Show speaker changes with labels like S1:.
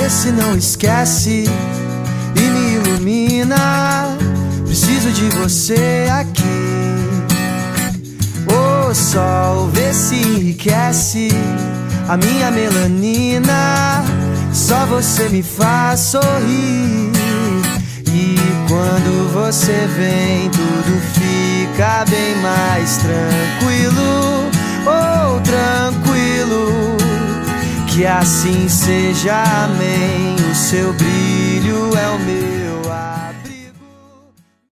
S1: vê se não esquece e me ilumina. Preciso de você aqui. O sol vê se enriquece a minha melanina. Só você me faz sorrir. E quando você vem, tudo fica bem mais tranquilo. Oh, tranquilo. Que assim seja, amém. O seu brilho é o meu.